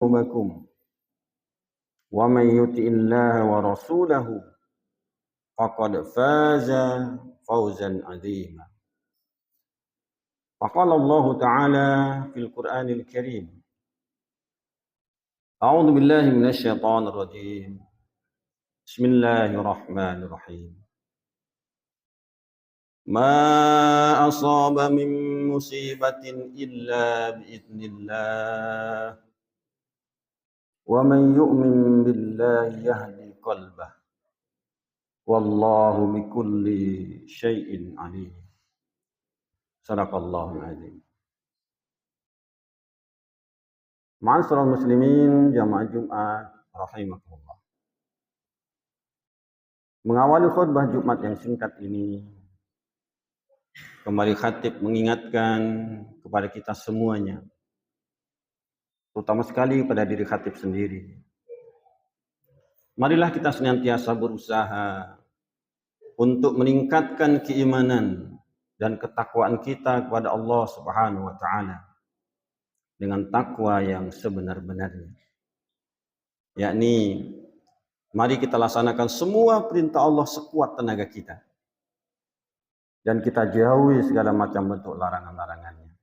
ذنوبكم ومن يطع الله ورسوله فقد فاز فوزا عظيما. فقال الله تعالى في القرآن الكريم: أعوذ بالله من الشيطان الرجيم. بسم الله الرحمن الرحيم. ما أصاب من مصيبة إلا بإذن الله ومن يؤمن بالله يهدي قلبه wallahu bikulli syai'in alim. Sadaqallahul azim. Ma'asyiral muslimin jamaah Jumat rahimakumullah. Mengawali khutbah Jumat yang singkat ini, kembali khatib mengingatkan kepada kita semuanya, terutama sekali pada diri khatib sendiri. Marilah kita senantiasa berusaha untuk meningkatkan keimanan dan ketakwaan kita kepada Allah Subhanahu wa taala dengan takwa yang sebenar-benarnya. Yakni mari kita laksanakan semua perintah Allah sekuat tenaga kita. Dan kita jauhi segala macam bentuk larangan-larangannya.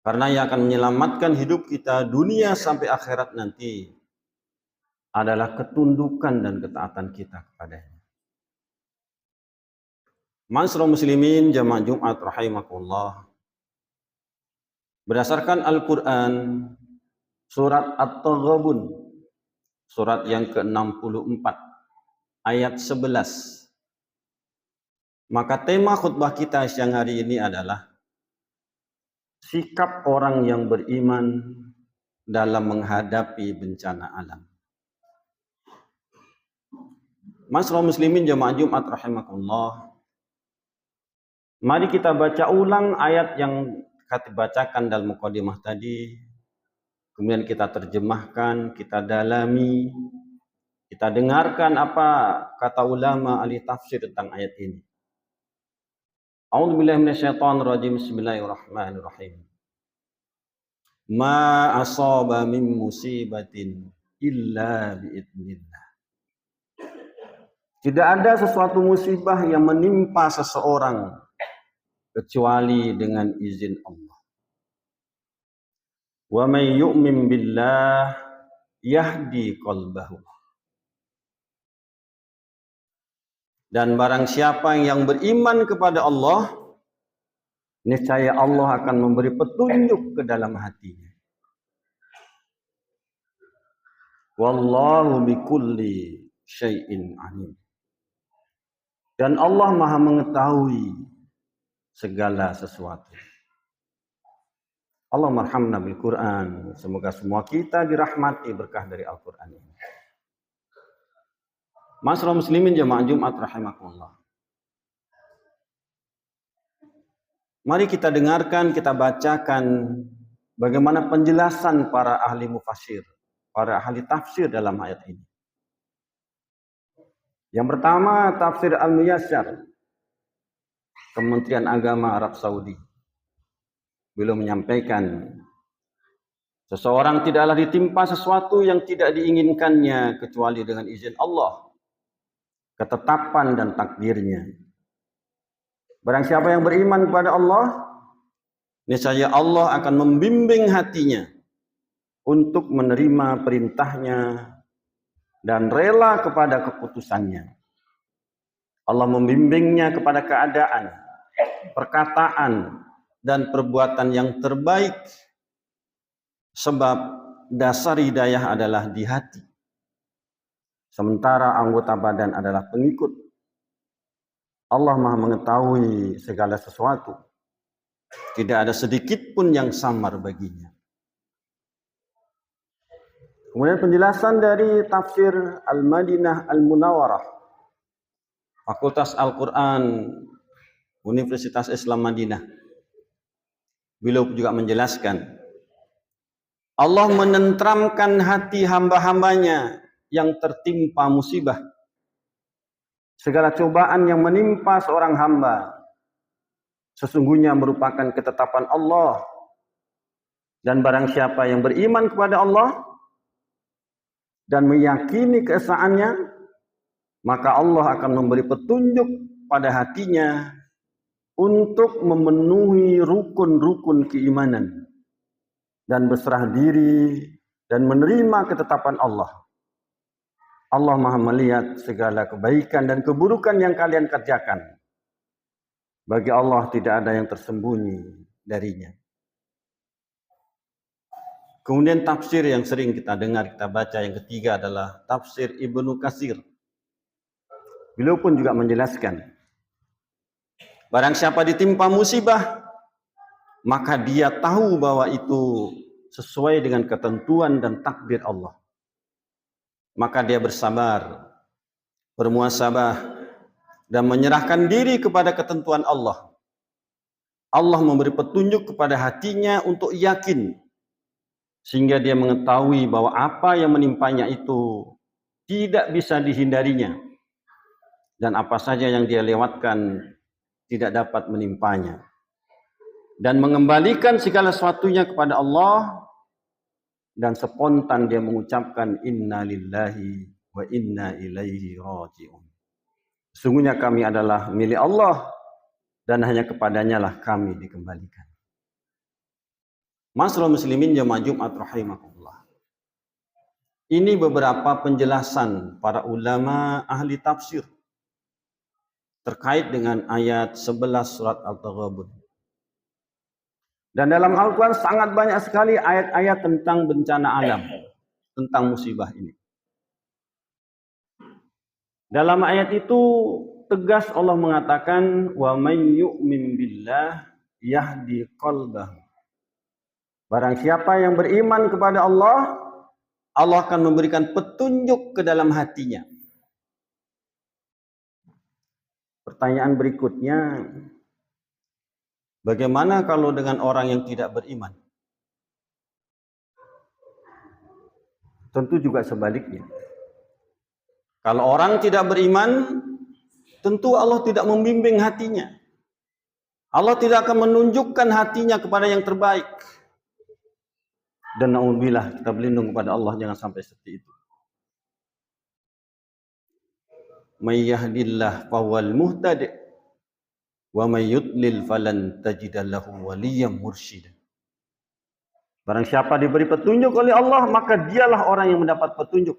Karena yang akan menyelamatkan hidup kita dunia sampai akhirat nanti adalah ketundukan dan ketaatan kita kepadanya. Ma'asyiral muslimin jamaah Jumat rahimakumullah. Berdasarkan Al-Quran, surat At-Taghabun, surat yang ke-64, ayat 11. Maka tema khutbah kita siang hari ini adalah sikap orang yang beriman dalam menghadapi bencana alam. Ma'asyiral muslimin jamaah Jumat rahimakumullah. Mari kita baca ulang ayat yang kami bacakan dalam mukadimah tadi. Kemudian kita terjemahkan, kita dalami, kita dengarkan apa kata ulama ahli tafsir tentang ayat ini. A'udzubillahi minasyaitonirrajim. Bismillahirrahmanirrahim. Ma asaba min musibatin illa biidznillah. Tidak ada sesuatu musibah yang menimpa seseorang kecuali dengan izin Allah. Wa may yu'min billah yahdi qalbahu. Dan barang siapa yang beriman kepada Allah, niscaya Allah akan memberi petunjuk ke dalam hatinya. Wallahu bikulli syai'in alim. Dan Allah Maha mengetahui segala sesuatu. Allah marhamna bil Quran. Semoga semua kita dirahmati berkah dari Al-Quran ini. Ma'asyiral muslimin jamaah Jumat rahimakumullah. Mari kita dengarkan, kita bacakan bagaimana penjelasan para ahli mufassir, para ahli tafsir dalam ayat ini. Yang pertama, tafsir Al-Muyassar, Kementerian Agama Arab Saudi. Beliau menyampaikan, seseorang tidaklah ditimpa sesuatu yang tidak diinginkannya kecuali dengan izin Allah, ketetapan dan takdirnya. Barang siapa yang beriman kepada Allah, niscaya Allah akan membimbing hatinya untuk menerima perintahnya dan rela kepada keputusannya. Allah membimbingnya kepada keadaan, perkataan, dan perbuatan yang terbaik, sebab dasar hidayah adalah di hati, sementara anggota badan adalah pengikut. Allah Maha mengetahui segala sesuatu, tidak ada sedikit pun yang samar baginya. Kemudian penjelasan dari tafsir Al-Madinah Al-Munawwarah, Fakultas Al-Quran Universitas Islam Madinah. Beliau juga menjelaskan, Allah menenteramkan hati hamba-hambanya yang tertimpa musibah. Segala cobaan yang menimpa seorang hamba sesungguhnya merupakan ketetapan Allah Dan barang siapa yang beriman kepada Allah dan meyakini keesaannya, maka Allah akan memberi petunjuk pada hatinya untuk memenuhi rukun-rukun keimanan dan berserah diri dan menerima ketetapan Allah. Allah Maha melihat segala kebaikan dan keburukan yang kalian kerjakan. Bagi Allah tidak ada yang tersembunyi darinya. Kemudian tafsir yang sering kita dengar, kita baca yang ketiga adalah tafsir Ibnu Katsir. Beliau pun juga menjelaskan, barang siapa ditimpa musibah, maka dia tahu bahwa itu sesuai dengan ketentuan dan takdir Allah. Maka dia bersabar, bermuhasabah, dan menyerahkan diri kepada ketentuan Allah. Allah memberi petunjuk kepada hatinya untuk yakin, sehingga dia mengetahui bahwa apa yang menimpanya itu tidak bisa dihindarinya, dan apa saja yang dia lewatkan tidak dapat menimpanya, dan mengembalikan segala sesuatunya kepada Allah, dan spontan dia mengucapkan inna lillahi wa inna ilaihi raji'un. Sungguhnya kami adalah milik Allah dan hanya kepadanya lah kami dikembalikan. Ma'asyiral muslimin jamaah Jumat rahimakumullah. Ini beberapa penjelasan para ulama ahli tafsir terkait dengan ayat 11 surat Al-Taghabun. Dan dalam Al-Quran sangat banyak sekali ayat-ayat tentang bencana alam, tentang musibah ini. Dalam ayat itu tegas Allah mengatakan, wa may yu'min billah yahdi qalbah. Barang siapa yang beriman kepada Allah, Allah akan memberikan petunjuk ke dalam hatinya. Pertanyaan berikutnya, bagaimana kalau dengan orang yang tidak beriman? Tentu juga sebaliknya. Kalau orang tidak beriman, tentu Allah tidak membimbing hatinya. Allah tidak akan menunjukkan hatinya kepada yang terbaik. Dan na'udzubillah, kita berlindung kepada Allah jangan sampai seperti itu. May yahdillah fahuwal muhtadi wa may yudlil falan tajida lahu waliyyan mursyida. Barang siapa diberi petunjuk oleh Allah, maka dialah orang yang mendapat petunjuk.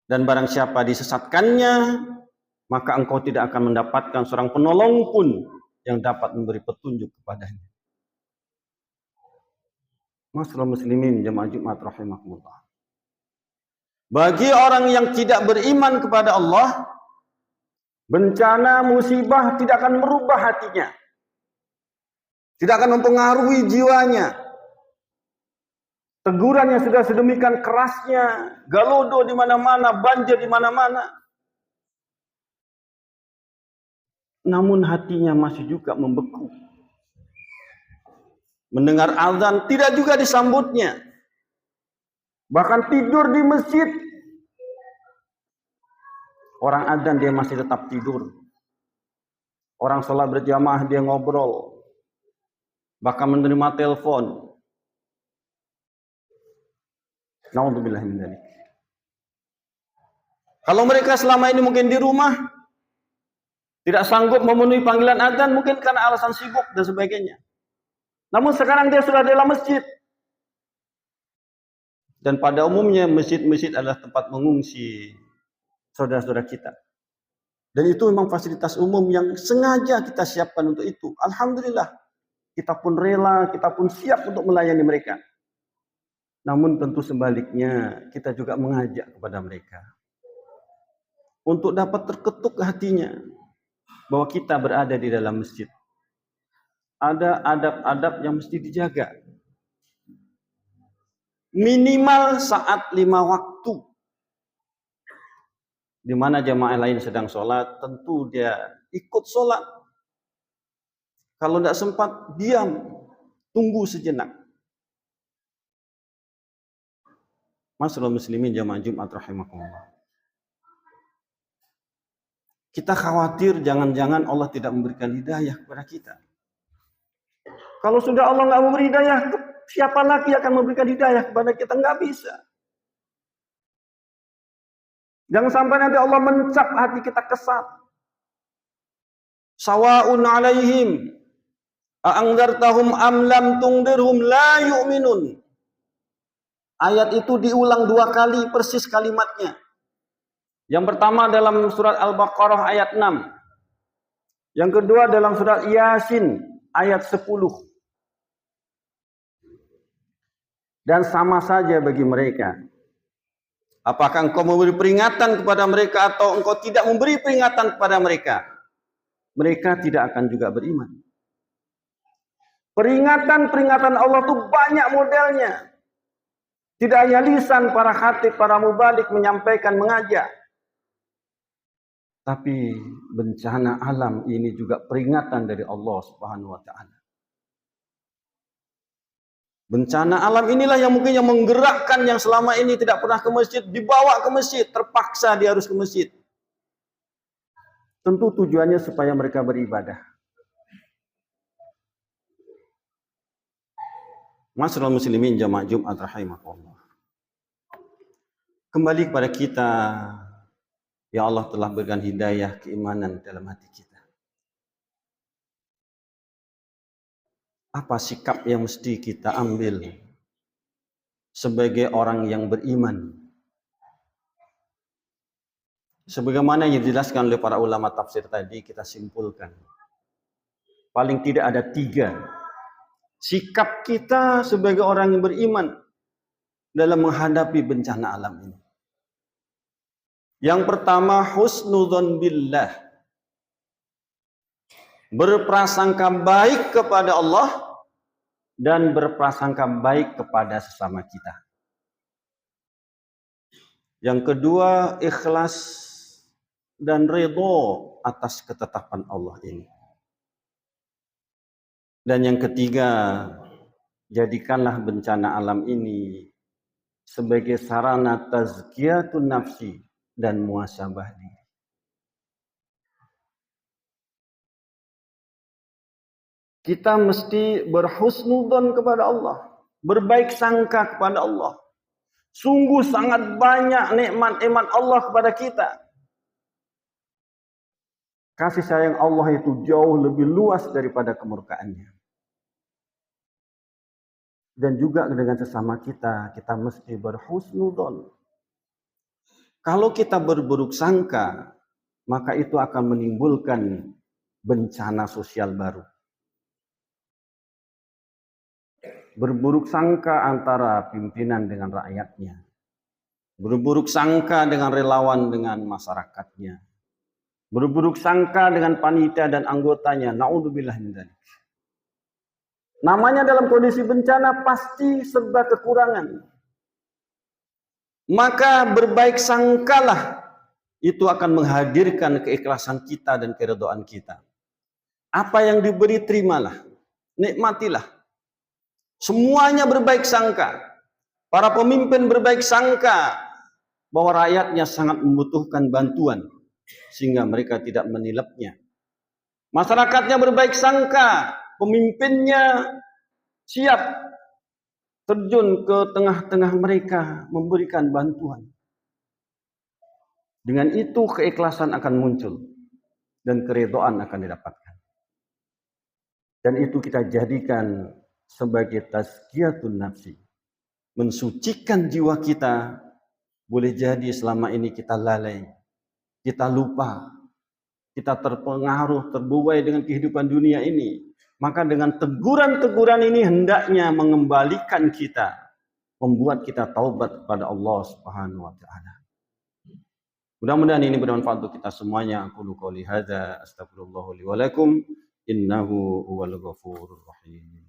Dan barang siapa disesatkannya, maka engkau tidak akan mendapatkan seorang penolong pun yang dapat memberi petunjuk kepadanya. Ma'asyiral muslimin jamaah Jumat rahimakumullah. Bagi orang yang tidak beriman kepada Allah, bencana musibah tidak akan merubah hatinya. Tidak akan mempengaruhi jiwanya. Teguran yang sudah sedemikian kerasnya, galodo di mana-mana, banjir di mana-mana, namun hatinya masih juga membeku. Mendengar azan tidak juga disambutnya. Bahkan tidur di masjid, orang azan dia masih tetap tidur. Orang sholat berjamaah dia ngobrol, bahkan menerima telepon. Na'udzubillah min dzalik. Kalau mereka selama ini mungkin di rumah, tidak sanggup memenuhi panggilan azan, mungkin karena alasan sibuk dan sebagainya. Namun sekarang dia sudah dalam masjid. Dan pada umumnya masjid-masjid adalah tempat mengungsi saudara-saudara kita. Dan itu memang fasilitas umum yang sengaja kita siapkan untuk itu. Alhamdulillah, kita pun rela, kita pun siap untuk melayani mereka. Namun tentu sebaliknya, kita juga mengajak kepada mereka untuk dapat terketuk hatinya bahwa kita berada di dalam masjid. Ada adab-adab yang mesti dijaga. Minimal saat 5 waktu. Di mana jamaah lain sedang sholat, tentu dia ikut sholat. Kalau tidak sempat, diam. Tunggu sejenak. Ma'asyiral muslimin jamaah Jumat rahimakumullah. Kita khawatir jangan-jangan Allah tidak memberikan hidayah kepada kita. Kalau sudah Allah nggak memberi hidayah, Siapa lagi akan memberikan hidayah kepada kita? Nggak bisa. Jangan sampai nanti Allah mencap hati kita kesat. Sawa'un alaihim a'angdartahum am lam tungdirhum la yu'minun. Ayat itu diulang 2 kali persis kalimatnya. Yang pertama dalam surat Al-Baqarah ayat 6. Yang kedua dalam surat Yasin ayat 10. Dan sama saja bagi mereka. Apakah engkau memberi peringatan kepada mereka atau engkau tidak memberi peringatan kepada mereka? Mereka tidak akan juga beriman. Peringatan-peringatan Allah itu banyak modelnya. Tidak hanya lisan para khatib, para mubalik menyampaikan, mengajak. Tapi bencana alam ini juga peringatan dari Allah Subhanahu wa taala. Bencana alam inilah yang mungkin yang menggerakkan yang selama ini tidak pernah ke masjid, dibawa ke masjid, terpaksa dia harus ke masjid. Tentu tujuannya supaya mereka beribadah. Masyaallah muslimin jamaah Jumat rahimakumullah. Kembali kepada kita, ya Allah telah berikan hidayah keimanan dalam hati kita. Apa sikap yang mesti kita ambil sebagai orang yang beriman? Sebagaimana yang dijelaskan oleh para ulama tafsir tadi, kita simpulkan. Paling tidak ada 3 sikap kita sebagai orang yang beriman dalam menghadapi bencana alam ini. Yang pertama, husnudzon billah. Berprasangka baik kepada Allah dan berprasangka baik kepada sesama kita. Yang kedua, ikhlas dan ridho atas ketetapan Allah ini. Dan yang ketiga, jadikanlah bencana alam ini sebagai sarana tazkiyatun nafsi dan muhasabah diri. Kita mesti berhusnudzon kepada Allah, berbaik sangka kepada Allah. Sungguh sangat banyak nikmat-nikmat Allah kepada kita. Kasih sayang Allah itu jauh lebih luas daripada kemurkaannya. Dan juga dengan sesama kita, kita mesti berhusnudzon. Kalau kita berburuk sangka, maka itu akan menimbulkan bencana sosial baru. Berburuk sangka antara pimpinan dengan rakyatnya. Berburuk sangka dengan relawan dengan masyarakatnya. Berburuk sangka dengan panitia dan anggotanya. Na'udzubillah min dzalik. Namanya dalam kondisi bencana pasti serba kekurangan. Maka berbaik sangkalah, itu akan menghadirkan keikhlasan kita dan keridhaan kita. Apa yang diberi terimalah, nikmatilah. Semuanya berbaik sangka. Para pemimpin berbaik sangka bahwa rakyatnya sangat membutuhkan bantuan sehingga mereka tidak menilapnya. Masyarakatnya berbaik sangka, pemimpinnya siap terjun ke tengah-tengah mereka memberikan bantuan. Dengan itu keikhlasan akan muncul dan keridhaan akan didapatkan. Dan itu kita jadikan sebagai tazkiyatun nafsi. Mensucikan jiwa kita. Boleh jadi selama ini kita lalai, kita lupa, kita terpengaruh, terbuai dengan kehidupan dunia ini. Maka dengan teguran-teguran ini hendaknya mengembalikan kita, membuat kita taubat kepada Allah Subhanahu wa taala. Mudah-mudahan ini bermanfaat untuk kita semuanya. Aku qouli hadza astagfirullah li wa lakum innahu huwal ghafurur rahim.